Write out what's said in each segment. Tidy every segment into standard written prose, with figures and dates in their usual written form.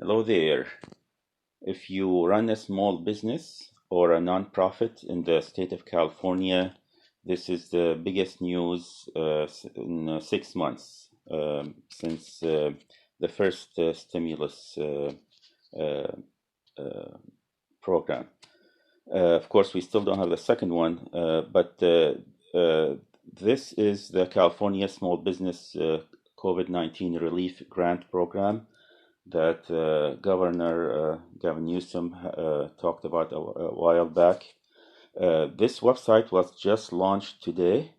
Hello there. If you run a small business or a nonprofit in the state of California, this is the biggest news in 6 months since the first stimulus uh, uh, program. Of course, we still don't have the second one, but this is the California Small Business COVID-19 Relief Grant Program that Governor Gavin Newsom talked about a while back. This website was just launched today.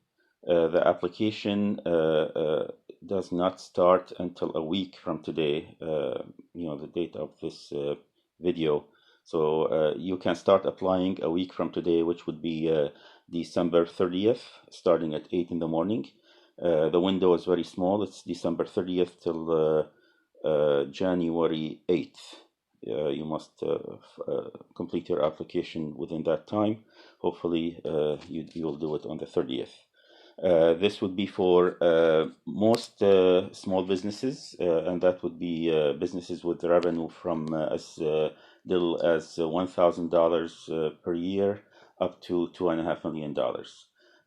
The application does not start until a week from today, the date of this video. So you can start applying a week from today, which would be December 30th, starting at 8 in the morning. The window is very small. It's December 30th till January 8th. You must complete your application within that time. Hopefully, you will do it on the 30th. This would be for most small businesses, and that would be businesses with revenue from as little as $1,000 per year up to $2.5 million.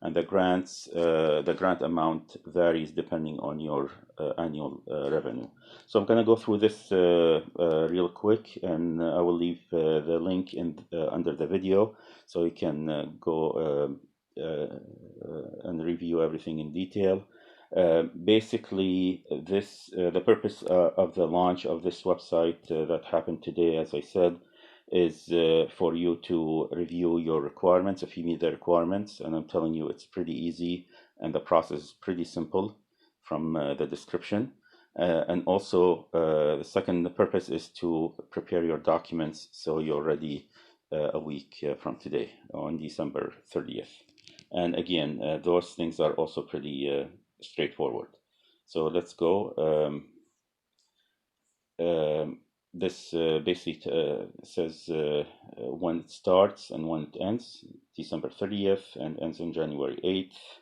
And the grant amount varies depending on your annual revenue. So I'm going to go through this real quick, and I will leave the link under the video so you can go and review everything in detail. Basically, the purpose of the launch of this website that happened today, as I said, is for you to review your requirements if you meet the requirements. And I'm telling you, it's pretty easy, and the process is pretty simple from the description. And also, the second purpose is to prepare your documents so you're ready a week from today on December 30th. And again, those things are also pretty straightforward. So let's go. This basically says when it starts and when it ends, December 30th, and ends on January 8th.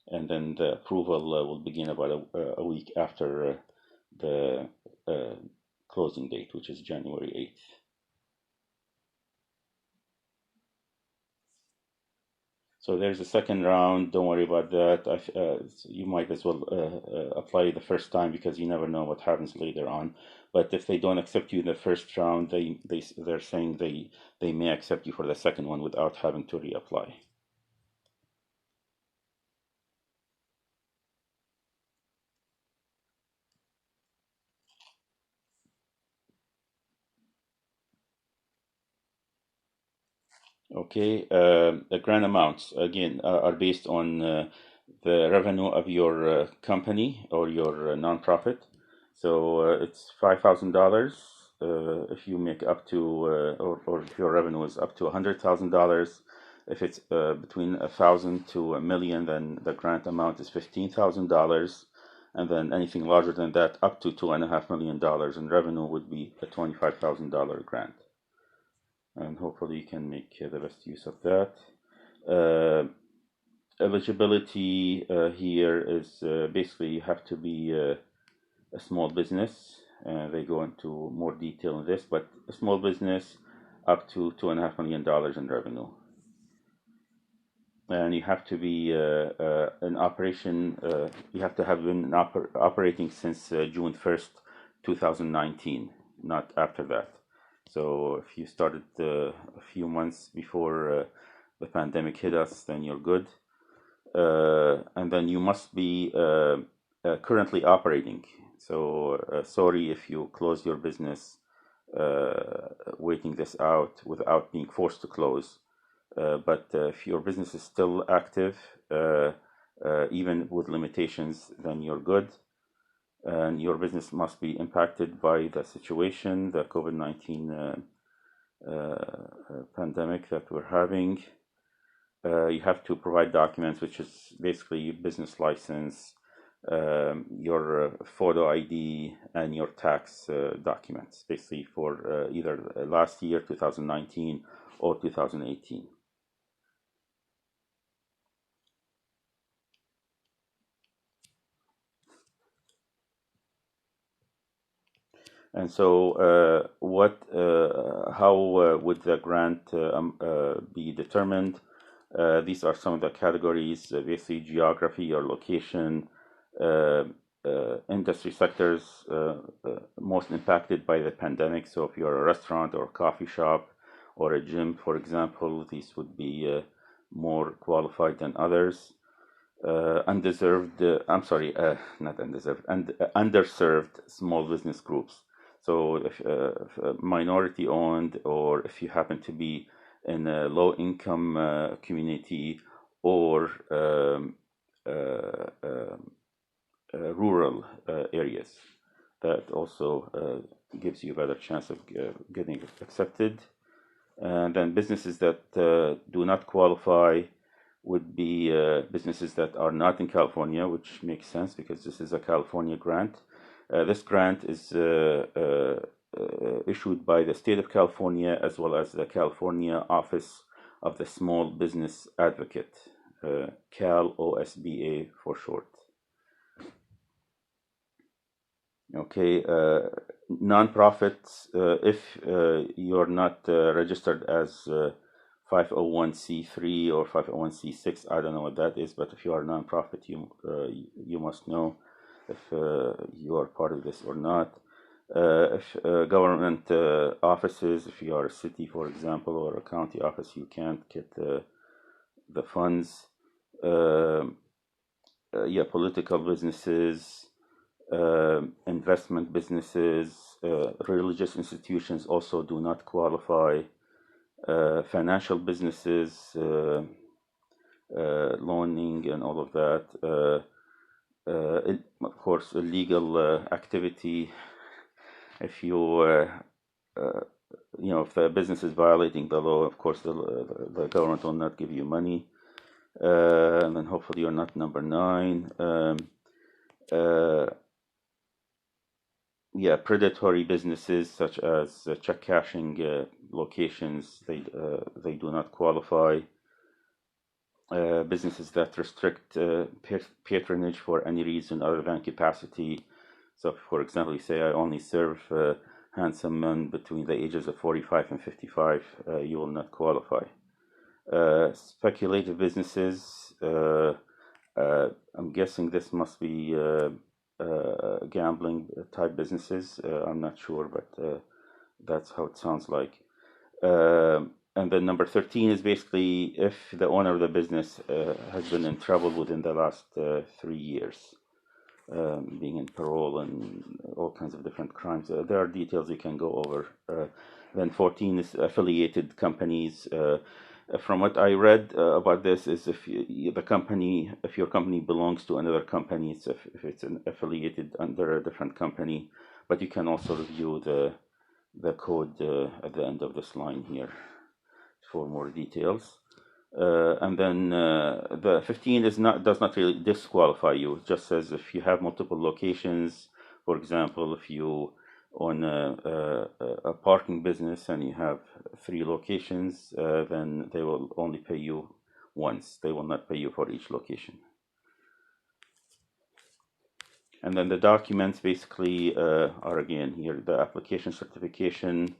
And then the approval will begin about a week after the closing date, which is January 8th. So there's a second round. Don't worry about that. You might as well apply the first time because you never know what happens later on. But if they don't accept you in the first round, they're saying they may accept you for the second one without having to reapply. Okay, the grant amounts again are based on the revenue of your company or your nonprofit. So it's $5,000 if you make up to, or if your revenue is up to $100,000. If it's between 1,000 to 1,000,000, then the grant amount is $15,000. And then anything larger than that, up to $2.5 million in revenue, would be a $25,000 grant. And hopefully you can make the best use of that. Eligibility here is basically you have to be a small business. They go into more detail in this, but a small business up to $2.5 million in revenue. And you have to be in operation, you have to have been operating since June 1st, 2019, not after that. So if you started a few months before the pandemic hit us, then you're good. And then you must be currently operating. So sorry if you close your business waiting this out without being forced to close. But if your business is still active, even with limitations, then you're good. And your business must be impacted by the situation, the COVID-19 pandemic that we're having. You have to provide documents, which is basically business license, your photo ID, and your tax documents, basically for either last year, 2019, or 2018. And so, how would the grant be determined? These are some of the categories: basically geography or location, uh, industry sectors most impacted by the pandemic. So, if you're a restaurant or coffee shop or a gym, for example, these would be more qualified than others. Not undeserved, and underserved small business groups. So if minority owned, or if you happen to be in a low income community, or rural areas, that also gives you a better chance of getting accepted. And then businesses that do not qualify would be businesses that are not in California, which makes sense because this is a California grant. This grant is issued by the state of California as well as the California Office of the Small Business Advocate, Cal OSBA for short. Okay, nonprofits, if you're not registered as 501c3 or 501c6, I don't know what that is, but if you are a nonprofit, you must know if you are part of this or not. If government offices, if you are a city, for example, or a county office, you can't get the funds. Yeah, political businesses, investment businesses, religious institutions also do not qualify. Financial businesses, loaning and all of that. Of course, illegal activity. If if the business is violating the law, of course, the government will not give you money. And then hopefully you're not number 9. Yeah, predatory businesses such as check cashing locations, they do not qualify. Businesses that restrict patronage for any reason other than capacity. So, for example, you say I only serve handsome men between the ages of 45 and 55, you will not qualify. Speculative businesses, I'm guessing this must be gambling type businesses. I'm not sure, but that's how it sounds like. And then number 13 is basically if the owner of the business has been in trouble within the last 3 years, being in parole and all kinds of different crimes. There are details you can go over. Then 14 is affiliated companies. From what I read about this, is if your company belongs to another company, if it's affiliated under a different company, but you can also review the code at the end of this line here for more details. And then the 15 does not really disqualify you. It just says if you have multiple locations, for example, if you own a parking business and you have 3 locations, then they will only pay you once. They will not pay you for each location. And then the documents basically are again here, the application certification.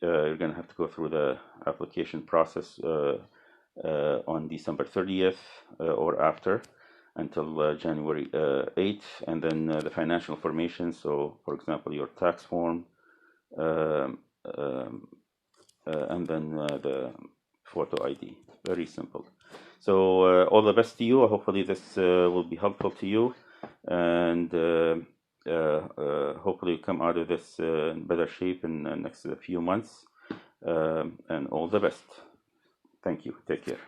You're going to have to go through the application process on December 30th or after until January 8th, and then the financial information. So, for example, your tax form, and then the photo ID. Very simple. So, all the best to you. Hopefully, this will be helpful to you, and hopefully, you come out of this in better shape in the next few months. And all the best. Thank you. Take care.